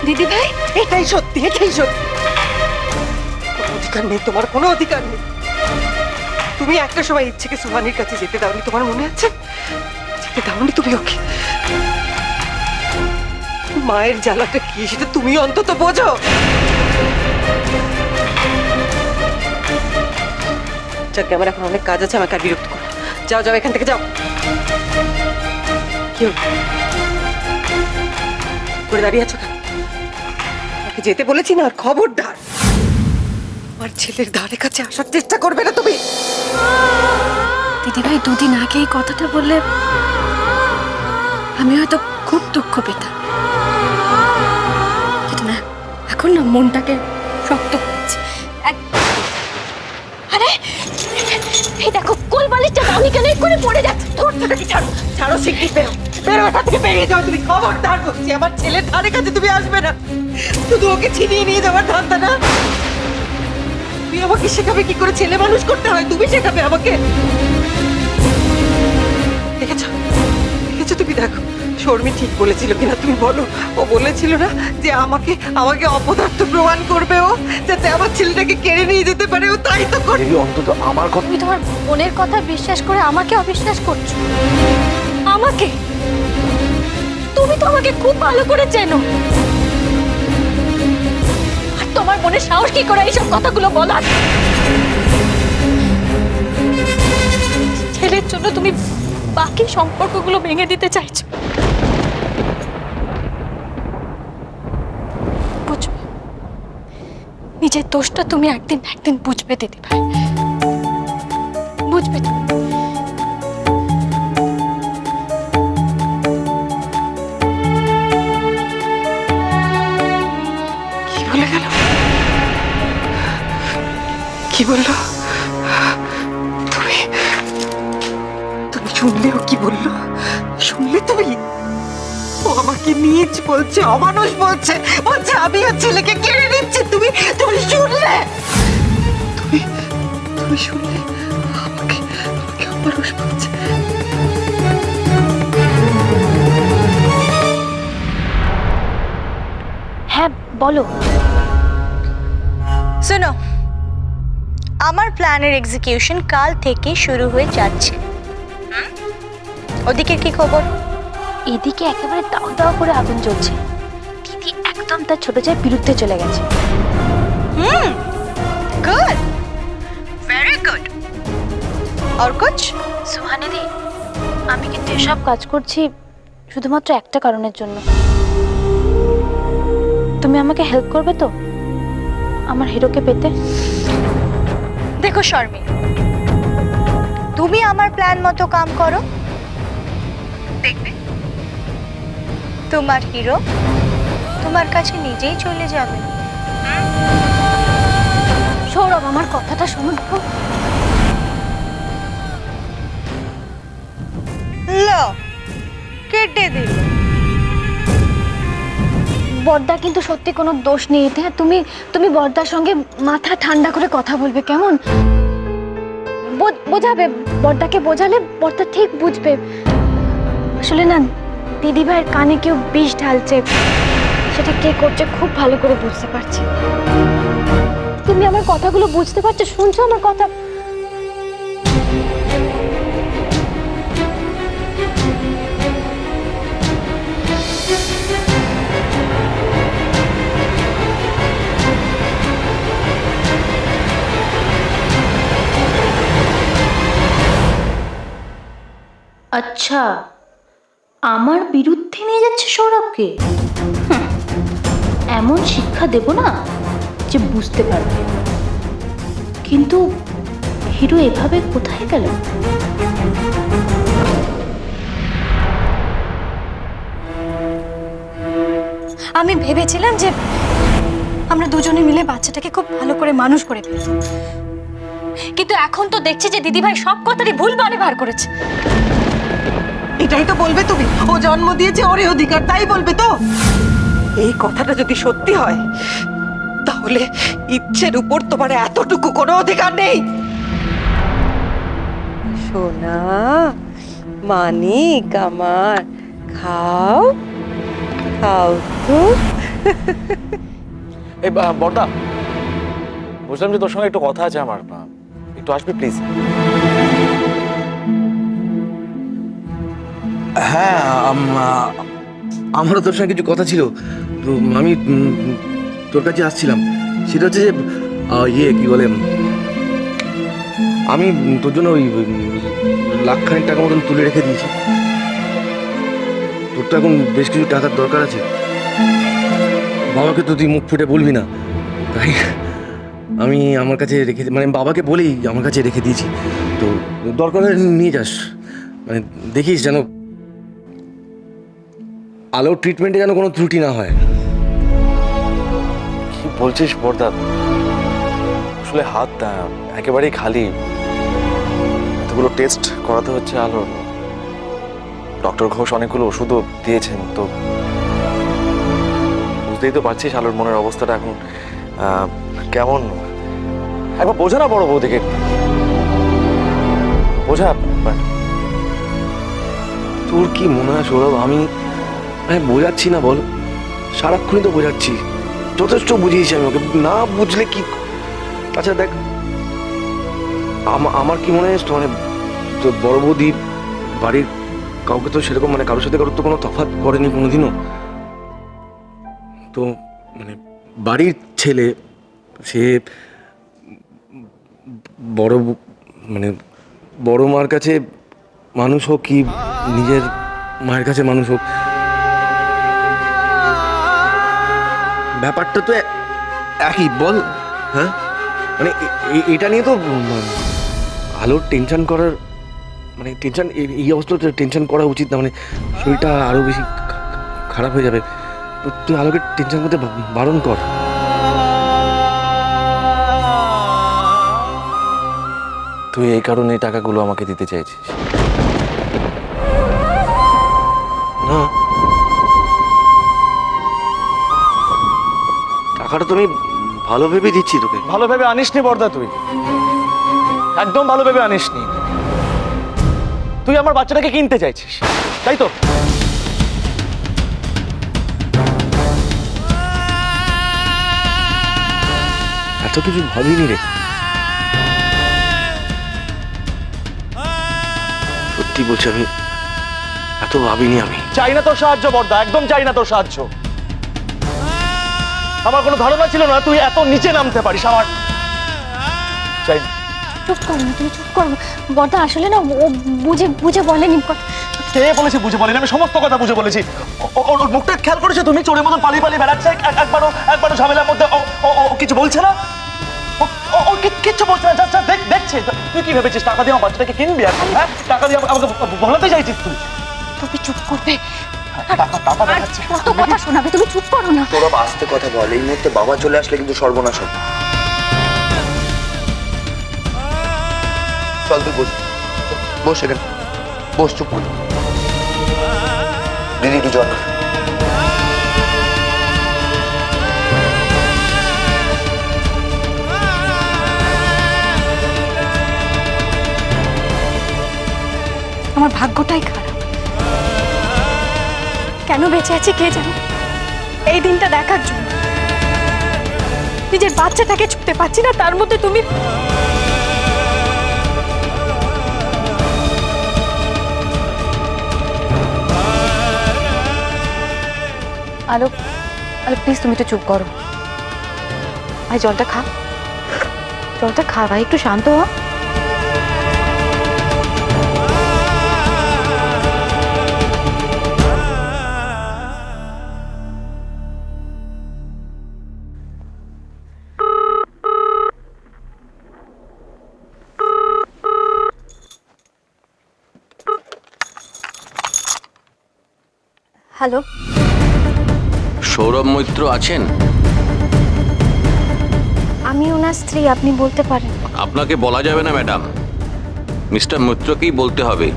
দিদি ভাই? এটাই সত্যি, এটাই সত্যি। কোনো অধিকার নেই, তোমার কোনো অধিকার নেই। তুমি একটা সময় ইচ্ছেকে সুহানির কাছে যেতে দাওনি, তোমার মনে আছে? যেতে দাওনি তুমি ওকে। মায়ের জ্বালাটা কি সেটা তুমি অন্তত বোঝো। যাকে আমার এখন অনেক কাজ আছে, আমাকে আর বিরক্ত করো। যাও যাও, এখান থেকে যাও। কি হলো? করে দাঁড়িয়ে আছো কেন? আমাকে যেতে বলেছি না, আর খবরদার আমার ছেলের ধারে কাছে আসার চেষ্টা করবে না তুমি। দিদি ভাই, দুদিন আগে এই কথাটা বললে আমি হয়তো খুব দুঃখ পেতাম, কিন্তু না, এখন না মনটাকে শক্ত করছে। আরে এই দেখো, কোল বালিশটা দাওনি কেন? এক্ষুনি পড়ে যাচ্ছে। ছাড়ো ছাড়ো, শিগগির বেরো বেরো, এখান থেকে বেরিয়ে যাও তুমি। খবরদার বলছি, আমার ছেলের ধারে কাছে তুমি আসবে না। শুধু ওকে ছিনিয়ে নিয়ে যাওয়ার ধান্দা না। তুমি আমাকে শেখাবে কি করে ছেলে মানুষ করতে হয়, তুমি শেখাবে আমাকে। দেখেছো দেখেছো, তুমি দেখো শর্মি ঠিক বলেছিল কিনা তুমি বলো। ও বলেছিল না যে আমাকে আমাকে অপদার্থ প্রমাণ করবে ও, যাতে আমার ছেলেটাকে কেড়ে নিয়ে যেতে পারে। ও তাই তো করে। অন্তত আমার কথা। তুমি তোমার বোনের কথা বিশ্বাস করে আমাকে অবিশ্বাস করছো। আমাকে? তুমি তো আমাকে খুব ভালো করে চেনো। আর তোমার বোনের সাহস কি করে এইসব কথাগুলো বলার? ছেলের জন্য তুমি বাকি সম্পর্কগুলো ভেঙে দিতে চাইছো। বুঝবে, নিজের দোষটা তুমি একদিন না একদিন বুঝবে দিদি ভাই, বুঝবে তুমি। কি বলে গেল? কি বললো? তুমি তুমি শুনলে ও কি বললো? শুনলে তুমি? ও আমাকে নীচ বলছে, অমানুষ বলছে, বলছে আমি আর ছেলেকে কেড়ে নিচ্ছি। তুমি তুমি শুনলে? তুমি তুমি শুনলে? আমাকে আমাকে অমানুষ বলছে। হ্যাঁ বলো। শোনো, আমার প্ল্যানের এক্সিকিউশন কাল থেকে শুরু হয়ে যাচ্ছে। ওদিকে কি খবর? এদিকে একেবারে দাও দাও করে আগুন জ্বলছে। দিদি একদম তার ছোট জায়ের বিরুদ্ধে চলে গেছে। Good, very good. আর কুছ? সুহানি দি, আমি কিন্তু এসব কাজ করছি শুধুমাত্র একটা কারণের জন্য। তুমি আমাকে হেল্প করবে তো আমার হিরোকে পেতে? দেখো শর্মি, তুমি আমার প্ল্যান মতো কাম করো, দেখবে তোমার হিরো তোমার কাছে নিজেই চলে যাবে। সৌরভ, আমার কথাটা শুনুন। লো, কেটে দিল। বড়দা কিন্তু সত্যি কোনো দোষ নেই এতে। তুমি তুমি বড়দার সঙ্গে মাথা ঠান্ডা করে কথা বলবে, কেমন? বোঝাবে, বড়দাকে বোঝালে বড়দা ঠিক বুঝবে। আসলে না, দিদি ভাইয়ের কানে কেউ বিষ ঢালছে, সেটা কে করছে খুব ভালো করে বুঝতে পারছি। তুমি আমার কথাগুলো বুঝতে পারছো? শুনছো আমার কথা? আচ্ছা, আমার বিরুদ্ধে নিয়ে যাচ্ছে সৌরভকে। এমন শিক্ষা দেব না যে বুঝতে পারবে। কিন্তু হিরো এভাবে কোথায় গেল? আমি ভেবেছিলাম যে আমরা দুজনে মিলে বাচ্চাটাকে খুব ভালো করে মানুষ করে ফেলবো, কিন্তু এখন তো দেখছি যে দিদিভাই সব কথারই ভুল ব্যবহার করেছে। এটাই তো বলবে তুমি? ও জন্ম দিয়েছে, ওরই অধিকার, তাই বলবে তো? এই কথাটা যদি সত্যি হয় তাহলে ইচ্ছের উপর তোমার এতটুকু কোনো অধিকার নেই। সোনা মানিক আমার, খাও খাও তো। এই বর্দা, বুঝলাম যে তোর সঙ্গে একটু কথা আছে আমার, একটু আসবি প্লিজ। হ্যাঁ, আমারও তোর সঙ্গে কিছু কথা ছিল, তো আমি তোর কাছে আসছিলাম। সেটা হচ্ছে যে কি বলে, আমি তোর জন্য ওই লাখখানেক টাকা মতন তুলে রেখে দিয়েছি। তোর তো এখন বেশ কিছু টাকার দরকার আছে, বাবাকে তো তুই মুখ ফুটে বলবি না, তাই আমি আমার কাছে রেখে, মানে বাবাকে বলেই আমার কাছে রেখে দিয়েছি। তো দরকার হলে নিয়ে যাস, মানে দেখিস যেন আলোর ট্রিটমেন্টে যেন কোনো ত্রুটি না হয়। কি বলছিস বর্দা? আসলে হাত একেবারেই খালি, এতগুলো টেস্ট করাতে হচ্ছে আলোর। ডক্টর ঘোষ অনেকগুলো ওষুধও দিয়েছেন, তো বুঝতেই তো পারছিস আলোর মনের অবস্থাটা এখন কেমন। একবার বোঝা না বড় বৌদিকে, বোঝা। তোর কি মনে হয় সৌরভ, আমি বোঝাচ্ছি না বল? সারাক্ষণই তো বোঝাচ্ছি, যথেষ্ট বুঝিয়েছি আমি ওকে, না বুঝলে কি? আচ্ছা দেখ, আমার কি মনে হয়, মানে তোর বড় বৌদি বাড়ির কাউকে তো সেরকম, মানে কারোর সাথে কারোর তো কোনো তফাৎ করেনি কোনোদিনও। তো মানে বাড়ির ছেলে, সে মানে বড় মার কাছে মানুষ হোক কি নিজের মায়ের কাছে মানুষ হোক, ব্যাপারটা তো একই বল। হ্যাঁ, মানে এটা নিয়ে তো আলোর টেনশন করার, মানে টেনশন, এই অবস্থাতে টেনশন করা উচিত না, মানে শরীরটা আরো বেশি খারাপ হয়ে যাবে। তো তুই আলোকে টেনশন করতে বারণ কর। তুই এই কারণে এই টাকাগুলো আমাকে দিতে চাইছিস? না, টাকাটা তো আমি ভালো ভেবে দিচ্ছি তোকে। ভালো ভেবে আনিসনি বর্দা, তুই একদম ভালো ভেবে আনিসনি। তুই আমার বাচ্চাটাকে কিনতে চাইছিস, তাই তো? এত কিছু ভাবিনি রে, সত্যি বলছি, আমি এত ভাবিনি। আমি চাই না তোর সাহায্য বর্দা, একদম চাই না তোর সাহায্য। আমার কোনো ধারণা ছিল না তুই এত নিচে নামতে পারিস। আমার চাই না। চুপ করো না, তুমি চুপ করো। বর্দা আসলে না ও বুঝে বুঝে বলেনি কথা। কে বলেছে বুঝে বলেনি? আমি সমস্ত কথা বুঝে বলেছি। ওর মুখটা খেয়াল করেছো তুমি? চোরের মতন পালিয়ে পালিয়ে বেড়াচ্ছে, একবারও ঝামেলার মধ্যে ও কিছু বলছে না। ও কিচ্ছু বলছে না, যা দেখছে। তুই কি ভেবেছিস টাকা দিয়ে আমার বাচ্চাটাকে কিনবি? হ্যাঁ, টাকা দিয়ে আমাকে বলাতে চাইছিস তুই? তুমি চুপ করবে, টাকা দেখাচ্ছিস। কত কথা শোনাবে, তুমি চুপ করো না। তোরা আস্তে কথা বল, এই মুহূর্তে বাবা চলে আসলে কিন্তু সর্বনাশ হবে। চল তুই বস, বস এখানে, বস, চুপ কর। দিদি একটু জল। আমার ভাগ্যটাই খারাপ, কেন বেঁচে আছি কে জানে। এই দিনটা দেখার জন্য নিজের বাচ্চাটাকে ছুটতে পারছি না, তার মধ্যে তুমি। আলো, আলো প্লিজ তুমি একটু চুপ করো ভাই। জলটা খা, জলটা খা ভাই, একটু শান্ত হ। হ্যালো, সৌরভ মৈত্র আছেন? আমি ওনার স্ত্রী, আপনি বলতে পারেন। আপনাকে বলা যাবে না ম্যাডাম, মিস্টার মৈত্রকেই বলতে হবে।